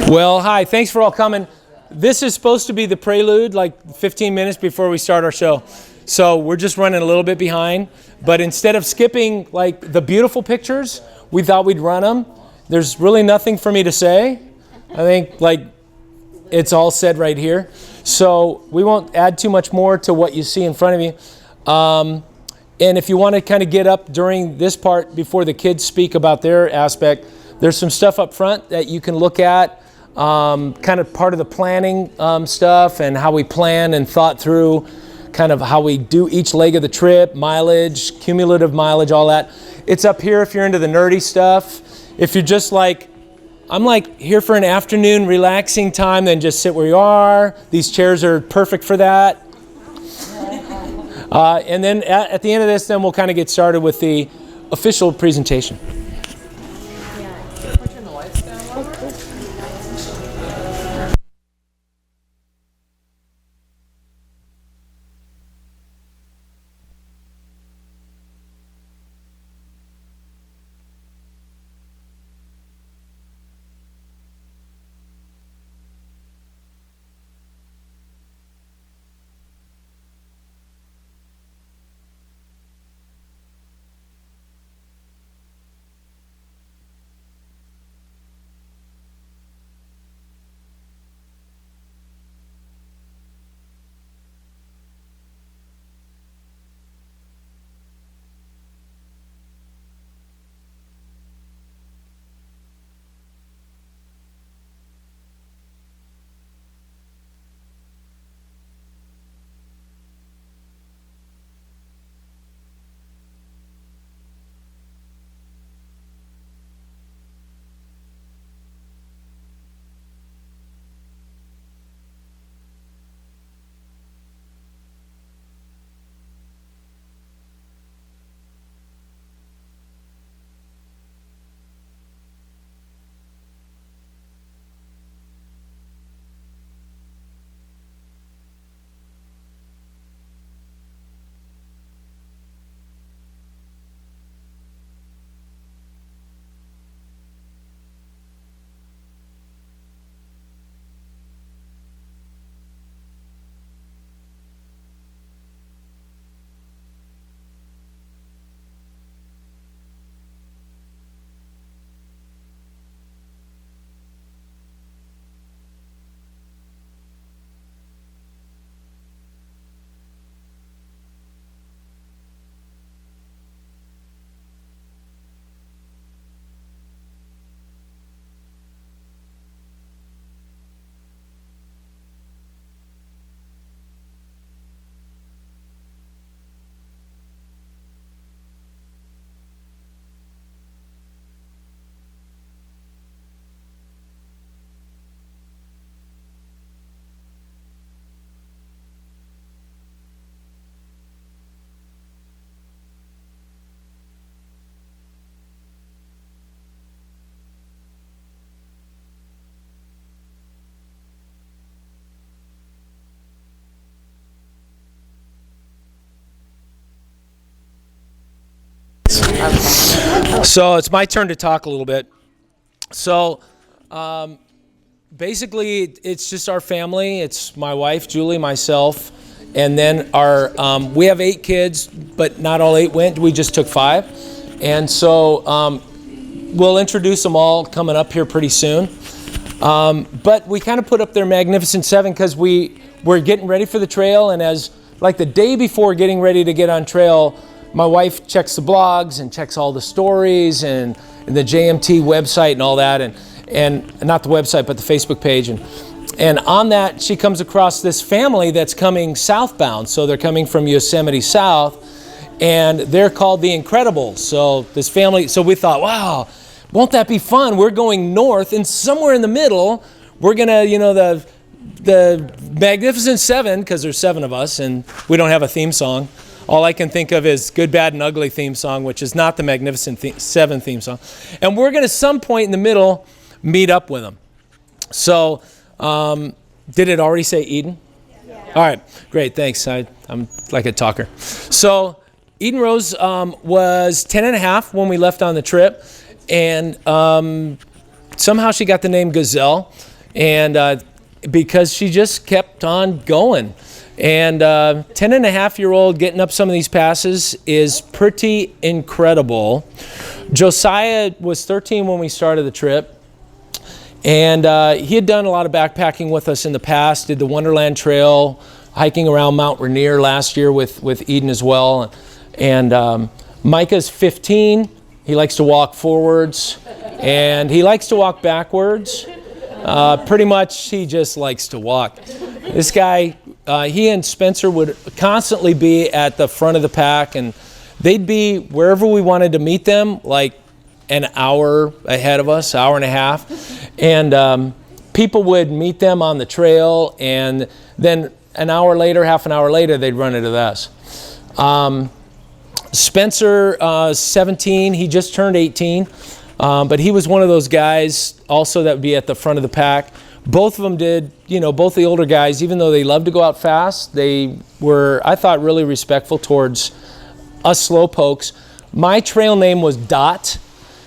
Well, hi. Thanks for all coming. This is supposed to be the prelude, like 15 minutes before we start our show. So we're just running a little bit behind. But instead of skipping like the beautiful pictures, we thought we'd run them. There's really nothing for me to say. I think like it's all said right here. So we won't add too much more to what you see in front of you. And if you want to kind of get up during this part before the kids speak about their aspect, there's some stuff up front that you can look at, kind of part of the planning stuff and how we plan and thought through kind of how we do each leg of the trip, mileage, cumulative mileage, all that. It's up here if you're into the nerdy stuff. If you're just like, I'm like here for an afternoon relaxing time, then just sit where you are. These chairs are perfect for that. And then at the end of this, then we'll kind of get started with the official presentation. So it's my turn to talk a little bit. So basically it's just our family. It's my wife, Julie, myself, and then we have 8 kids, but not all 8 went. We just took 5. And so we'll introduce them all coming up here pretty soon. But we kind of put up their Magnificent 7 because we're getting ready for the trail, and as like the day before getting ready to get on trail, my wife checks the blogs and checks all the stories and the JMT website and all that, and not the website, but the Facebook page. And on that, she comes across this family that's coming southbound. So they're coming from Yosemite south, and they're called the Incredibles. So this family, so we thought, wow, won't that be fun? We're going north, and somewhere in the middle, we're gonna, the Magnificent 7, because there's 7 of us, and we don't have a theme song. All I can think of is Good, Bad, and Ugly theme song, which is not the Magnificent 7 theme song. And we're going to, some point in the middle, meet up with them. So, did it already say Eden? Yeah. All right, great, thanks. I'm like a talker. So, Eden Rose was 10 and a half when we left on the trip. And somehow she got the name Gazelle, and because she just kept on going. And 10-and-a-half-year-old getting up some of these passes is pretty incredible. Josiah was 13 when we started the trip, and he had done a lot of backpacking with us in the past, did the Wonderland Trail, hiking around Mount Rainier last year with Eden as well. And Micah's 15. He likes to walk forwards, and he likes to walk backwards. Pretty much, he just likes to walk. This guy, he and Spencer would constantly be at the front of the pack, and they'd be wherever we wanted to meet them, like an hour ahead of us, hour and a half. And people would meet them on the trail, and then an hour later, half an hour later, they'd run into us. Spencer, 17, he just turned 18, but he was one of those guys also that would be at the front of the pack. Both of them did, both the older guys, even though they loved to go out fast, they were, I thought, really respectful towards us slowpokes. My trail name was Dot,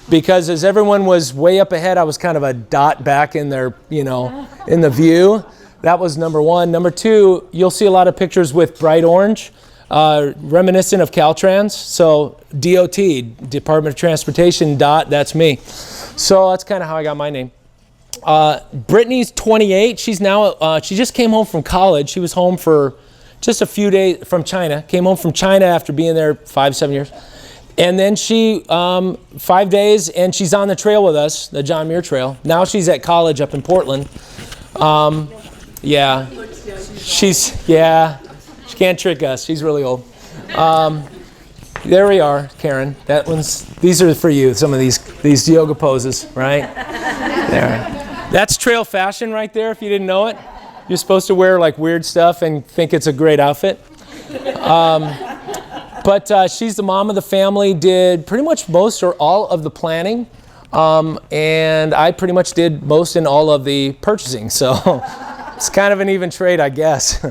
because as everyone was way up ahead, I was kind of a dot back in their, in the view. That was number one. Number two, you'll see a lot of pictures with bright orange, reminiscent of Caltrans. So DOT, Department of Transportation, Dot, that's me. So that's kind of how I got my name. Brittany's 28. She's now, she just came home from college. She was home for just a few days from China. Came home from China after being there 5-7 years. And then she, 5 days, and she's on the trail with us, the John Muir Trail. Now she's at college up in Portland. Yeah, she can't trick us. She's really old. There we are, Karen. These are for you, some of these yoga poses, right? There. That's trail fashion right there, if you didn't know it. You're supposed to wear like weird stuff and think it's a great outfit. But she's the mom of the family, did pretty much most or all of the planning. And I pretty much did most and all of the purchasing. So it's kind of an even trade, I guess.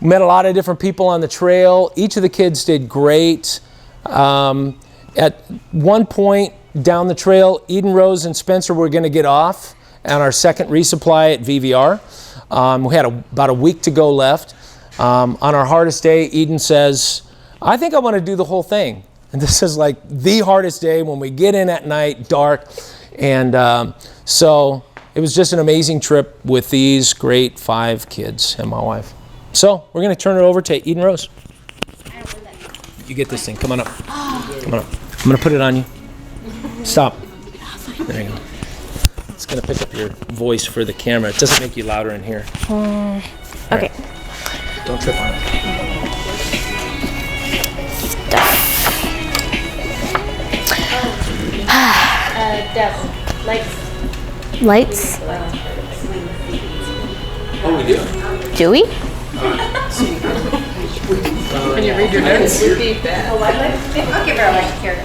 Met a lot of different people on the trail. Each of the kids did great. At one point down the trail, Eden, Rose, and Spencer were going to get off on our second resupply at VVR. We had about a week to go left. On our hardest day, Eden says, I think I want to do the whole thing. And this is like the hardest day when we get in at night, dark. And so it was just an amazing trip with these great 5 kids and my wife. So we're going to turn it over to Eden Rose. You get this thing. Come on up. Come on up. I'm going to put it on you. Stop. There you go. It's going to pick up your voice for the camera. It doesn't make you louder in here. Okay. Right. Don't trip on it. Lights. Oh, we do? Do we? Can you read your notes? I'll give her a light here.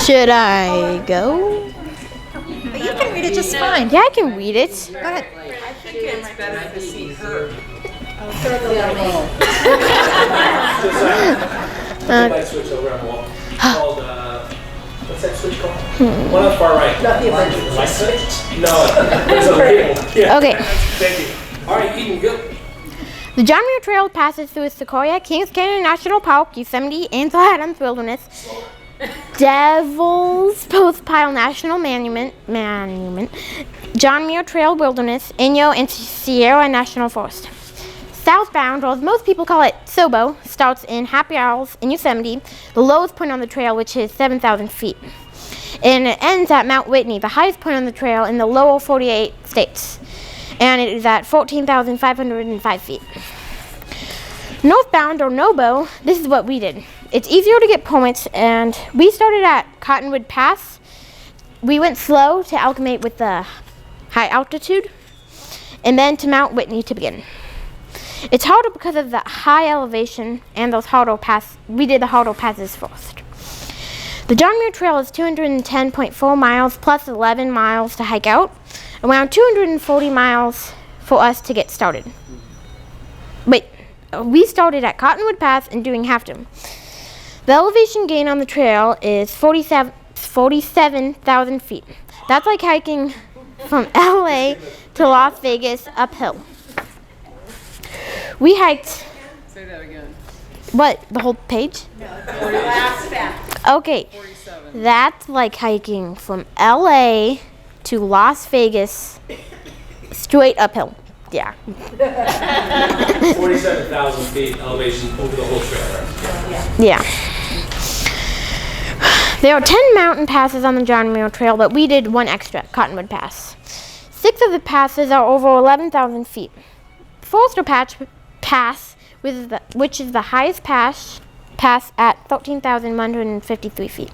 Should I go? But you can read it just fine. Yeah, I can read it. Go ahead. I think it's better to see her. Light switch over on the wall. Called, what's that switch called? One on the far right. Not the emergency light switch? No, there's a label. Yeah. Okay. Thank you. All right, Eden, go. The John Muir Trail passes through Sequoia, Kings Canyon National Park, Yosemite, Ansel Adams Wilderness, Devil's Postpile National Monument, John Muir Trail Wilderness, Inyo, and Sierra National Forest. Southbound, or as most people call it, Sobo, starts in Happy Isles in Yosemite, the lowest point on the trail, which is 7,000 feet. And it ends at Mount Whitney, the highest point on the trail in the lower 48 states. And it is at 14,505 feet. Northbound, or Nobo, this is what we did. It's easier to get points, and we started at Cottonwood Pass. We went slow to acclimate with the high altitude, and then to Mount Whitney to begin. It's harder because of the high elevation and those harder passes. We did the harder passes first. The John Muir Trail is 210.4 miles plus 11 miles to hike out, around 240 miles for us to get started. Wait, we started at Cottonwood Pass and doing half dome. The elevation gain on the trail is 47 47,000 feet. That's like hiking from LA to Las Vegas uphill. We hiked, Say that again. what, the whole page? Last fact. Okay, 47. that's like hiking from LA to Las Vegas straight uphill. Yeah. 47,000 feet elevation over the whole trail. Yeah. There are 10 mountain passes on the John Muir Trail, but we did one extra, Cottonwood Pass. 6 of the passes are over 11,000 feet. Forester Pass, which is the highest pass at 13,153 feet.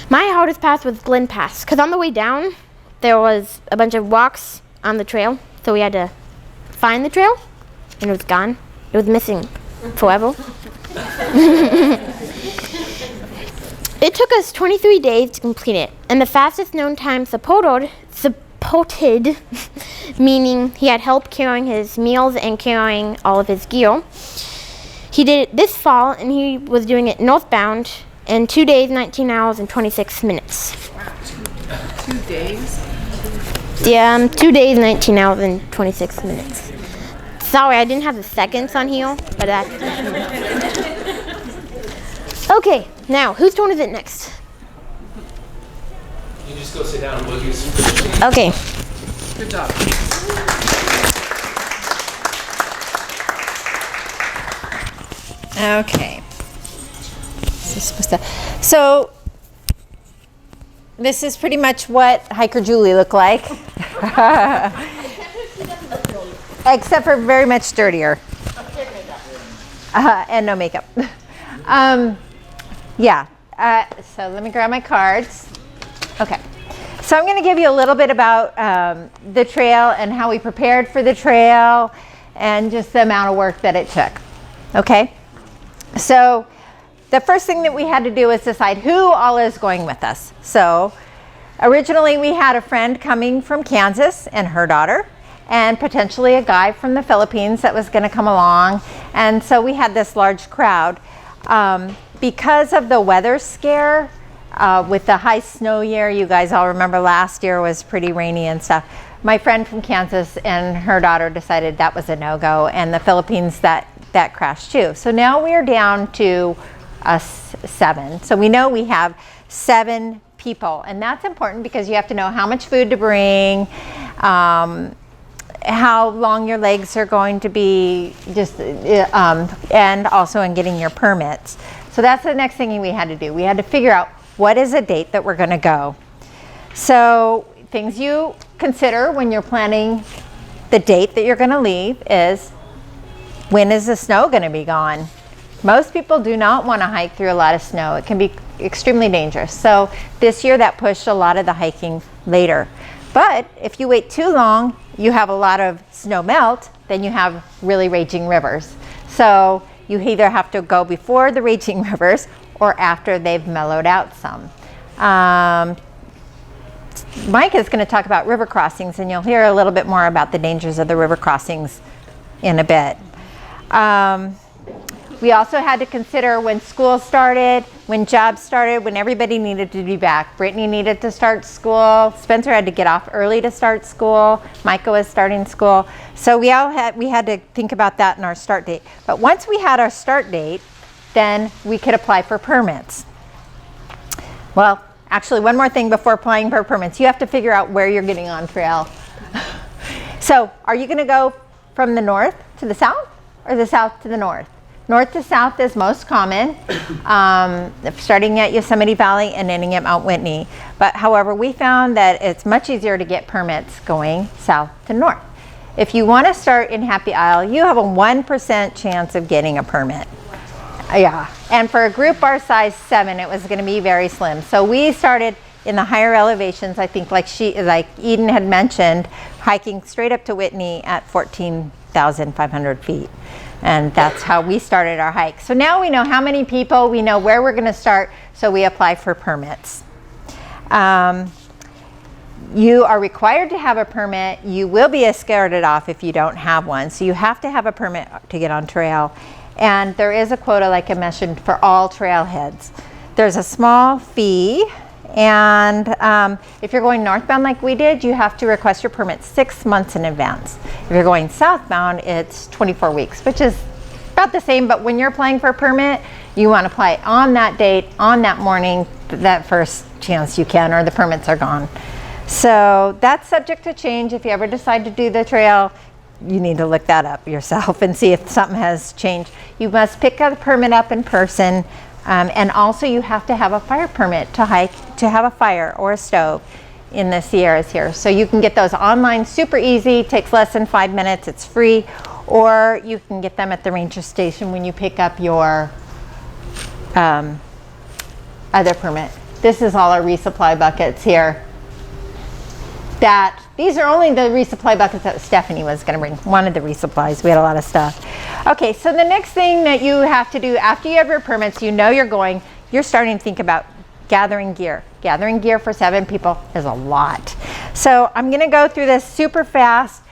My hardest pass was Glen Pass, because on the way down, there was a bunch of rocks on the trail, so we had to find the trail, and it was gone. It was missing forever. It took us 23 days to complete it, and the fastest known time supported, meaning he had help carrying his meals and carrying all of his gear. He did it this fall, and he was doing it northbound in 2 days, 19 hours, and 26 minutes. 2 days? Yeah, 2 days, 19 hours, and 26 minutes. Sorry, I didn't have the seconds on here, but that's... Okay, now, whose turn is it next? You just go sit down and we'll use. Okay. Good job. Okay. So this is pretty much what Hiker Julie looked like. Except for very much dirtier. And no makeup. Yeah. So let me grab my cards. Okay. So I'm going to give you a little bit about the trail and how we prepared for the trail and just the amount of work that it took. Okay. So the first thing that we had to do was decide who all is going with us. So originally we had a friend coming from Kansas and her daughter, and potentially a guy from the Philippines that was going to come along. And so we had this large crowd. Because of the weather scare, with the high snow year, you guys all remember last year was pretty rainy and stuff. My friend from Kansas and her daughter decided that was a no-go, and the Philippines, that crashed too. So now we are down to us 7. So we know we have 7 people, and that's important because you have to know how much food to bring, how long your legs are going to be, and also in getting your permits. So that's the next thing we had to do. We had to figure out what is a date that we're going to go. So things you consider when you're planning the date that you're going to leave is, when is the snow going to be gone? Most people do not want to hike through a lot of snow. It can be extremely dangerous. So this year that pushed a lot of the hiking later. But if you wait too long, you have a lot of snow melt, then you have really raging rivers. So you either have to go before the raging rivers or after they've mellowed out some. Mike is going to talk about river crossings, and you'll hear a little bit more about the dangers of the river crossings in a bit. We also had to consider when school started, when jobs started, when everybody needed to be back. Brittany needed to start school. Spencer had to get off early to start school. Micah was starting school. So we had to think about that in our start date. But once we had our start date, then we could apply for permits. Well, actually, one more thing before applying for permits. You have to figure out where you're getting on trail. So are you going to go from the north to the south or the south to the north? North to south is most common, starting at Yosemite Valley and ending at Mount Whitney. But however, we found that it's much easier to get permits going south to north. If you want to start in Happy Isle, you have a 1% chance of getting a permit. Yeah, and for a group our size 7, it was going to be very slim. So we started in the higher elevations, I think like Eden had mentioned, hiking straight up to Whitney at 14,500 feet. And that's how we started our hike. So now we know how many people, we know where we're going to start, so we apply for permits. You are required to have a permit. You will be escorted off if you don't have one. So you have to have a permit to get on trail. And there is a quota, like I mentioned, for all trailheads. There's a small fee, And if you're going northbound like we did, you have to request your permit 6 months in advance. If you're going southbound, it's 24 weeks, which is about the same, but when you're applying for a permit, you want to apply on that date, on that morning, that first chance you can, or the permits are gone. So that's subject to change. If you ever decide to do the trail, you need to look that up yourself and see if something has changed. You must pick a permit up in person, and also you have to have a fire permit to hike, to have a fire or a stove in the Sierras here. So you can get those online, super easy, takes less than 5 minutes, it's free, or you can get them at the ranger station when you pick up your other permit. This is all our resupply buckets here. These are only the resupply buckets that Stephanie was going to bring. One of the resupplies. We had a lot of stuff. Okay, so the next thing that you have to do after you have your permits, you know you're going, you're starting to think about gathering gear. Gathering gear for 7 people is a lot. So I'm going to go through this super fast.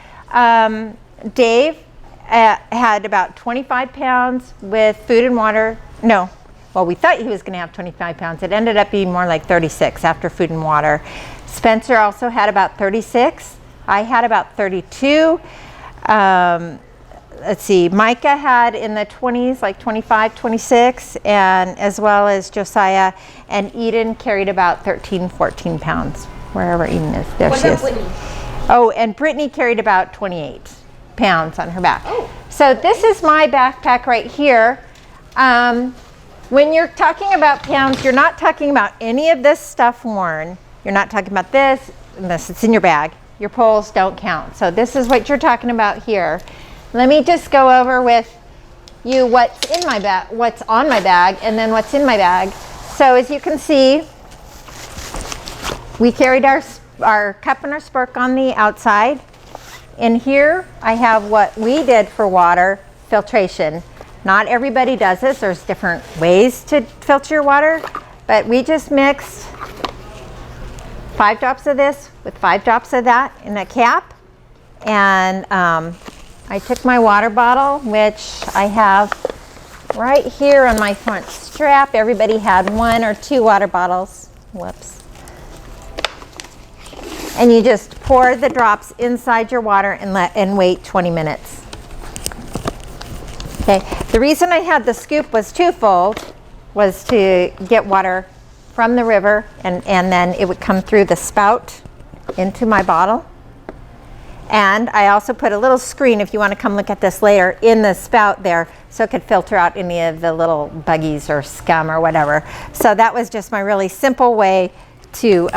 Dave had about 25 pounds with food and water. No, well, we thought he was going to have 25 pounds. It ended up being more like 36 after food and water. Spencer also had about 36. I had about 32. Let's see, Micah had in the 20s, like 25, 26, and as well as Josiah. And Eden carried about 13, 14 pounds, wherever Eden is. There she is. Oh, and Brittany carried about 28 pounds on her back. Oh. So this is my backpack right here. When you're talking about pounds, you're not talking about any of this stuff worn. You're not talking about this unless it's in your bag. Your poles don't count. So this is what you're talking about here. Let me just go over with you what's in my bag, what's on my bag, and then what's in my bag. So as you can see, we carried our cup and our spurk on the outside. In here, I have what we did for water filtration. Not everybody does this. There's different ways to filter your water, but we just mixed 5 drops of this with 5 drops of that in a cap. And I took my water bottle, which I have right here on my front strap. Everybody had 1 or 2 water bottles. Whoops. And you just pour the drops inside your water and wait 20 minutes. Okay. The reason I had the scoop was twofold, was to get water from the river, and then it would come through the spout into my bottle. And I also put a little screen, if you want to come look at this later, in the spout there, so it could filter out any of the little buggies or scum or whatever. So that was just my really simple way to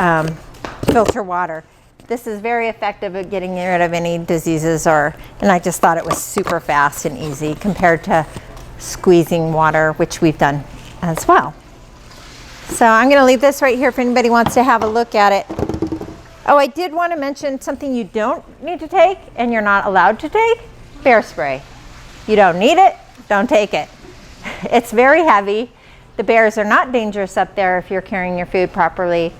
filter water. This is very effective at getting rid of any diseases, and I just thought it was super fast and easy compared to squeezing water, which we've done as well. So I'm going to leave this right here if anybody wants to have a look at it. Oh, I did want to mention something you don't need to take and you're not allowed to take: bear spray. You don't need it, don't take it. It's very heavy. The bears are not dangerous up there if you're carrying your food properly.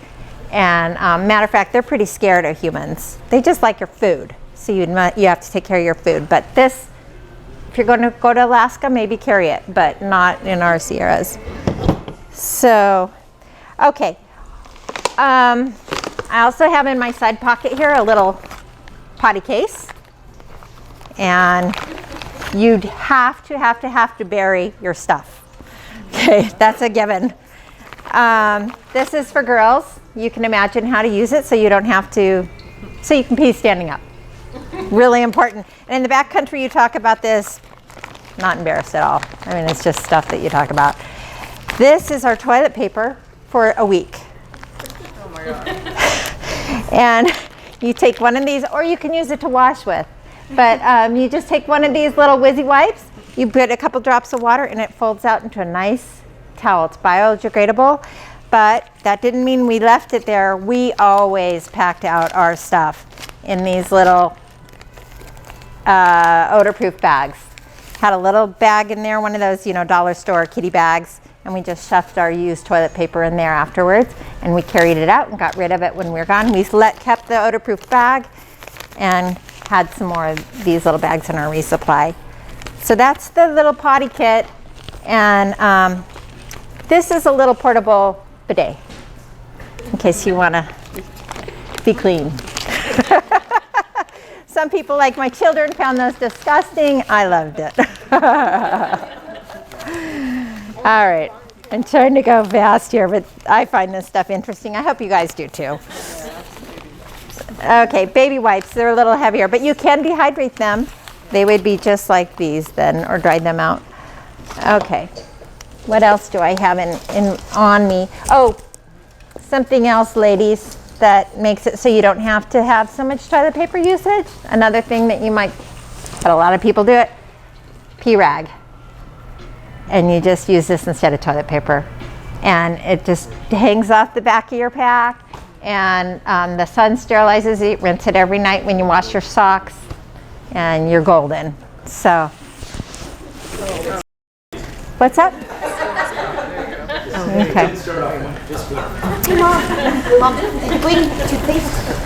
And matter of fact, they're pretty scared of humans. They just like your food, so you have to take care of your food. But this, if you're going to go to Alaska, maybe carry it, but not in our Sierras. So, okay. I also have in my side pocket here a little potty case, and you'd have to bury your stuff. Okay, that's a given. This is for girls. You can imagine how to use it so you don't have to, so you can pee standing up. Really important. And in the backcountry, you talk about this, not embarrassed at all. I mean, it's just stuff that you talk about. This is our toilet paper for a week. Oh my God. And you take one of these, or you can use it to wash with. But you just take one of these little whizzy wipes, you put a couple drops of water, and it folds out into a nice towel. It's biodegradable, but that didn't mean we left it there. We always packed out our stuff in these little odor-proof bags. Had a little bag in there, one of those, dollar store kitty bags, and we just shoved our used toilet paper in there afterwards, and we carried it out and got rid of it when we were gone. We kept the odor-proof bag and had some more of these little bags in our resupply. So that's the little potty kit, and this is a little portable bidet. case you want to be clean. Some people, like my children, found those disgusting. I loved it. All right. I'm trying to go fast here, but I find this stuff interesting. I hope you guys do too. Okay, baby wipes. They're a little heavier, but you can dehydrate them. They would be just like these then, or dry them out. Okay. What else do I have on me? Oh, something else, ladies, that makes it so you don't have to have so much toilet paper usage. Another thing that you might, but a lot of people do it, P-rag. And you just use this instead of toilet paper. And it just hangs off the back of your pack. And the sun sterilizes it. Rinse it every night when you wash your socks. And you're golden. So, what's up? Okay.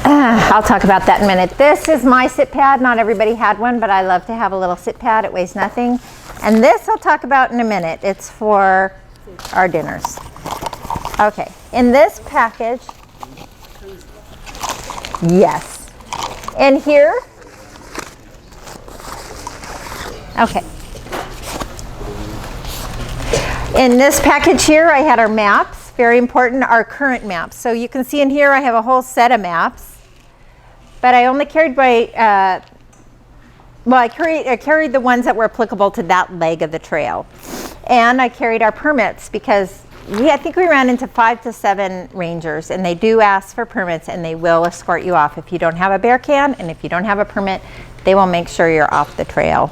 I'll talk about that in a minute. This is my sit pad. Not everybody had one, but I love to have a little sit pad. It weighs nothing. And this I'll talk about in a minute. It's for our dinners. Okay. In this package, yes. And here, okay. In this package here, I had our maps, very important, our current maps. So you can see in here I have a whole set of maps, but I only carried my, I carried the ones that were applicable to that leg of the trail. And I carried our permits because I think we ran into 5 to 7 rangers, and they do ask for permits, and they will escort you off if you don't have a bear can, and if you don't have a permit, they will make sure you're off the trail.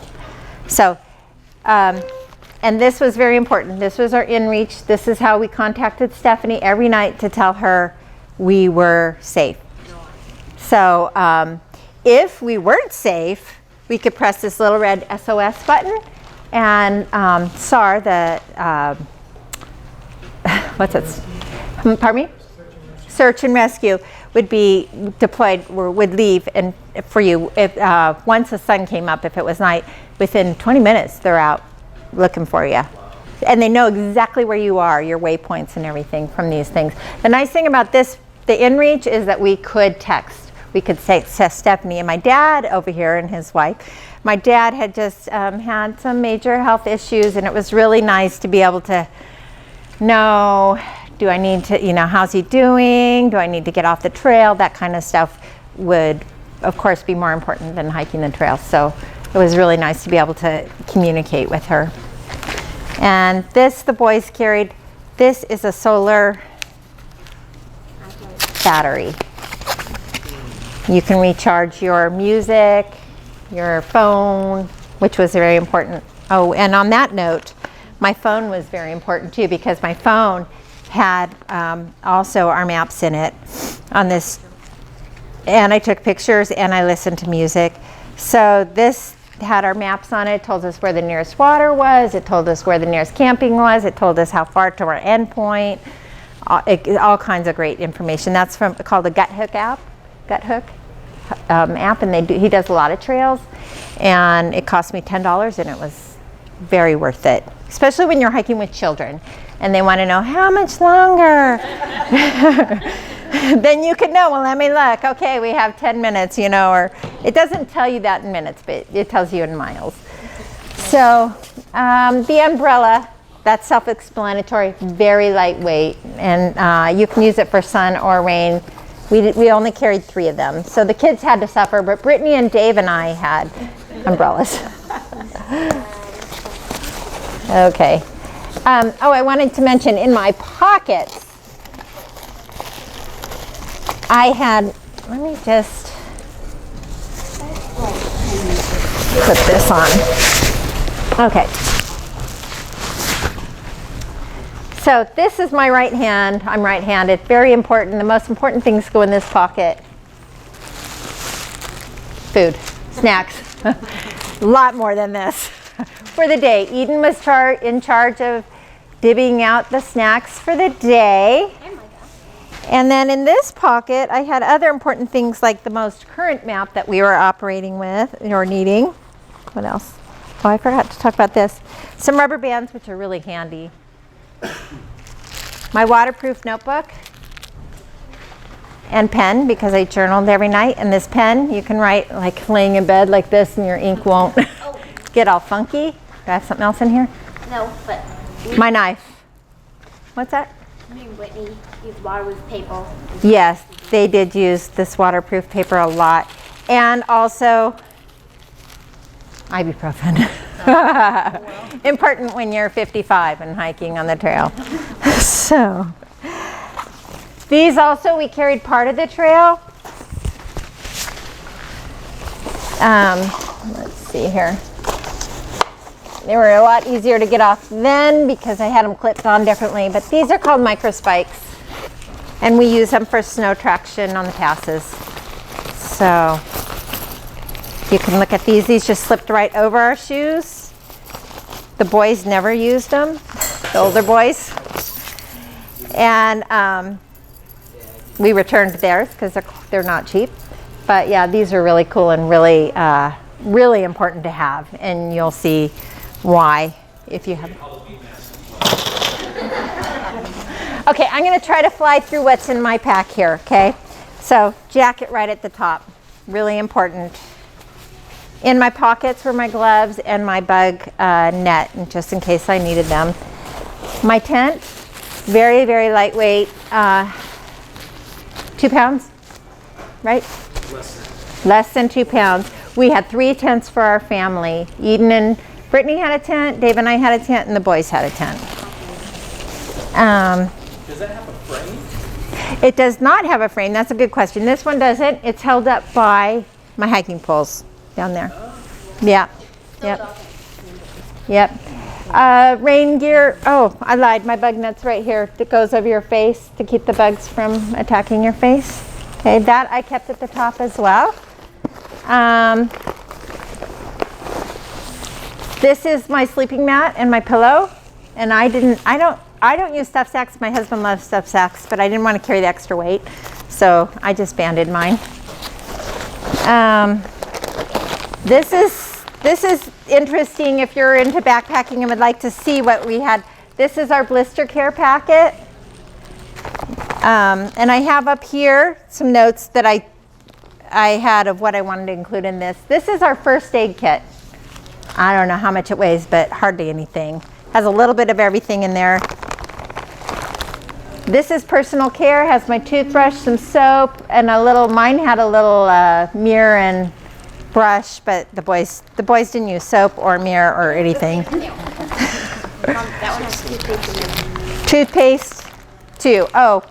So, and this was very important. This was our inReach. This is how we contacted Stephanie every night to tell her we were safe. So if we weren't safe, we could press this little red SOS button, and SAR, the, what's it? Pardon me? Search and rescue would be deployed, or would leave and for you if once the sun came up. If it was night, within 20 minutes they're out looking for you, and they know exactly where you are, your waypoints and everything from these things. The nice thing about this, the inReach, is that we could text. We could say to Stephanie and my dad over here and his wife. My dad had just had some major health issues, and it was really nice to be able to know, do I need to, how's he doing? Do I need to get off the trail? That kind of stuff would, of course, be more important than hiking the trail. So it was really nice to be able to communicate with her. And this, the boys carried. This is a solar battery. You can recharge your music, your phone, which was very important. Oh, and on that note, my phone was very important too, because my phone had also our maps in it on this, and I took pictures and I listened to music. So this had our maps on it. Told us where the nearest water was. It told us where the nearest camping was. It told us how far to our end point. All kinds of great information. That's called the GutHook app. GutHook app, and he does a lot of trails. And it cost me $10, and it was very worth it, especially when you're hiking with children and they want to know how much longer. Then you could know, well, let me look. Okay, we have 10 minutes, or it doesn't tell you that in minutes, but it tells you in miles. So the umbrella, that's self-explanatory, very lightweight, and you can use it for sun or rain. We only carried 3 of them. So the kids had to suffer, but Brittany and Dave and I had umbrellas. Okay. I wanted to mention in my pockets, I had, let me just put this on. Okay. So this is my right hand. I'm right-handed. Very important. The most important things go in this pocket. Food, snacks. A lot more than this for the day. Eden was in charge of divvying out the snacks for the day. And then in this pocket, I had other important things like the most current map that we were operating with or needing. What else? Oh, I forgot to talk about this. Some rubber bands, which are really handy. My waterproof notebook. and pen because I journaled every night. And this pen, you can write like laying in bed like this and your ink won't get all funky. Do I have something else in here? No, but My knife. What's that? me and Whitney use waterproof paper. Yes, they did use this waterproof paper a lot. And also ibuprofen. Important when you're 55 and hiking on the trail. So these also, we carried part of the trail. Let's see here. They were a lot easier to get off then because I had them clipped on differently, but these are called micro spikes, and we use them for snow traction on the passes. So you can look at these. These just slipped right over our shoes. The boys never used them, the older boys. And we returned theirs because they're not cheap. But yeah, these are really cool and really, really important to have. And you'll see why if you have. Okay, I'm going to try to fly through what's in my pack here, okay? So jacket right at the top, really important. In my pockets were my gloves and my bug net, and just in case I needed them. My tent, very, very lightweight, 2 pounds, right? Less than 2 pounds. We had 3 tents for our family. Eden and Brittany had a tent, Dave and I had a tent, and the boys had a tent. Does that have a frame? It does not have a frame. That's a good question. This one doesn't. It's held up by my hiking poles down there. Yeah. Yep. Yep. Rain gear. Oh, I lied. My bug net's right here that goes over your face to keep the bugs from attacking your face. Okay, that I kept at the top as well. This is my sleeping mat and my pillow, and I don't use stuff sacks. My husband loves stuff sacks, but I didn't want to carry the extra weight, so I just banded mine. This is interesting if you're into backpacking and would like to see what we had. This is our blister care packet, and I have up here some notes that I had of what I wanted to include in this. This is our first aid kit. I don't know how much it weighs, but hardly anything. Has a little bit of everything in there. This is personal care, has my toothbrush, some soap, and mine had a little Muir and brush, but the boys didn't use soap or Muir or anything. That one has toothpaste. Toothpaste too. Oh,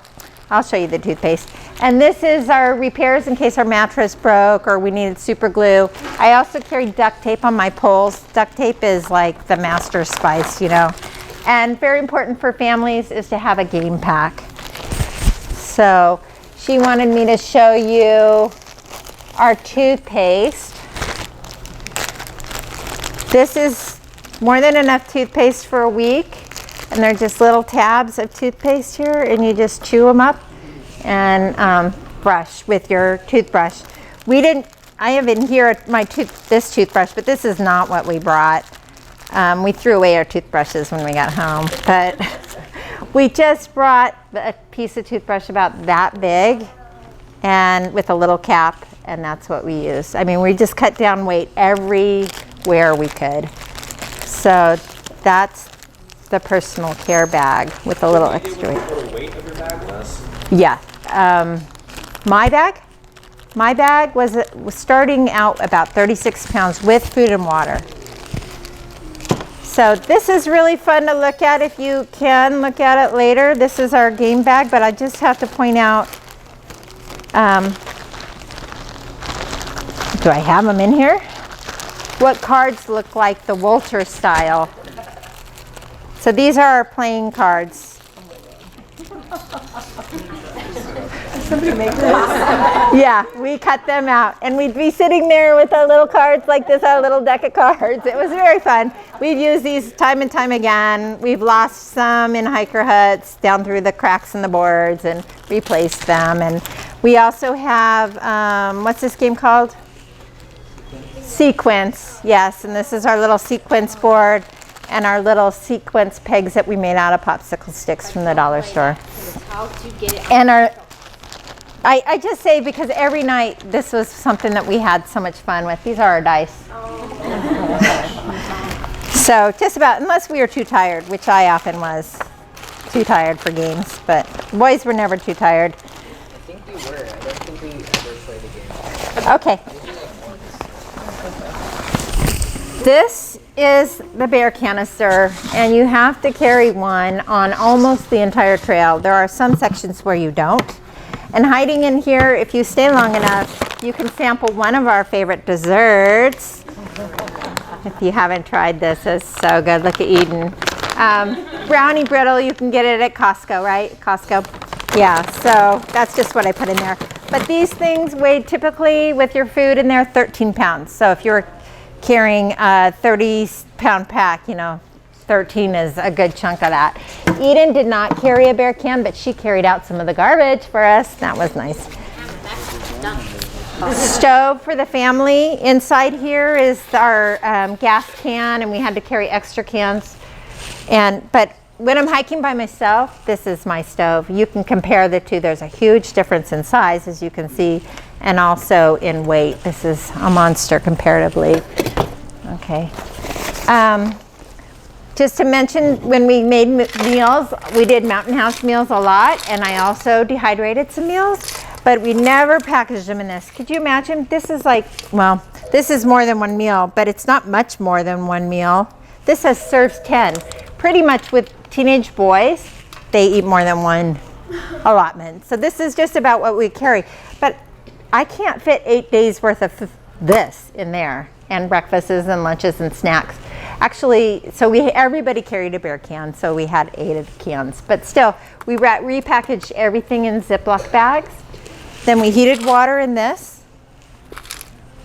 I'll show you the toothpaste. And this is our repairs in case our mattress broke or we needed super glue. I also carried duct tape on my poles. Duct tape is like the master spice, you know. And very important for families is to have a game pack. So she wanted me to show you our toothpaste. This is more than enough toothpaste for a week. And they're just little tabs of toothpaste here, and you just chew them up and brush with your toothbrush. I have in here this toothbrush, but this is not what we brought. We threw away our toothbrushes when we got home, but we just brought a piece of toothbrush about that big and with a little cap, and that's what we use. I mean, we just cut down weight everywhere we could. So that's the personal care bag with a little extra weight. What the weight of your bag was? Yeah. My bag was starting out about 36 pounds with food and water. So this is really fun to look at if you can look at it later. This is our game bag, but I just have to point out, do I have them in here? What cards look like the Walter style. So these are our playing cards. Somebody make this? Yeah, we cut them out, and we'd be sitting there with our little cards like this, our little deck of cards. It was very fun. We've used these time and time again. We've lost some in hiker huts down through the cracks in the boards and replaced them. And we also have, what's this game called? Sequence, yes, and this is our little sequence board and our little sequence pegs that we made out of popsicle sticks from the dollar store. How to get it And I just say because every night this was something that we had so much fun with. These are our dice. So just about, unless we were too tired, which I often was too tired for games, but boys were never too tired. I think we were. I don't think we ever played a game. Okay. This is the bear canister, and you have to carry one on almost the entire trail. There are some sections where you don't. And hiding in here, if you stay long enough, you can sample one of our favorite desserts. If you haven't tried this, it's so good. Look at Eden. Brownie brittle, you can get it at Costco, right? Costco. Yeah, so that's just what I put in there. But these things weigh typically with your food in there 13 pounds. So if you're carrying a 30-pound pack, 13 is a good chunk of that. Eden did not carry a bear can, but she carried out some of the garbage for us. That was nice. Stove for the family. Inside here is our gas can, and we had to carry extra cans. But when I'm hiking by myself, this is my stove. You can compare the two. There's a huge difference in size, as you can see, and also in weight. This is a monster comparatively. Okay. Just to mention, when we made meals, we did Mountain House meals a lot, and I also dehydrated some meals, but we never packaged them in this. Could you imagine? This is like, well, this is more than one meal, but it's not much more than one meal. This serves 10. Pretty much with teenage boys, they eat more than one allotment. So this is just about what we carry. But I can't fit 8 days worth of this in there, and breakfasts and lunches and snacks. Actually, so everybody carried a bear can, so we had 8 of the cans. But still, we repackaged everything in Ziploc bags. Then we heated water in this.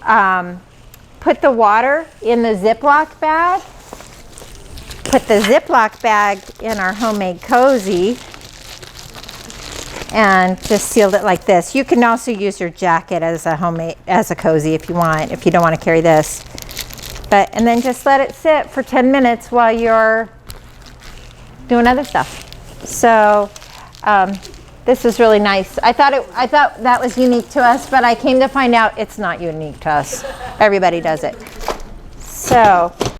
Put the water in the Ziploc bag. Put the Ziploc bag in our homemade cozy. And just sealed it like this. You can also use your jacket as a cozy if you want, if you don't want to carry this. And then just let it sit for 10 minutes while you're doing other stuff. So this is really nice. I thought that was unique to us, but I came to find out it's not unique to us. Everybody does it. So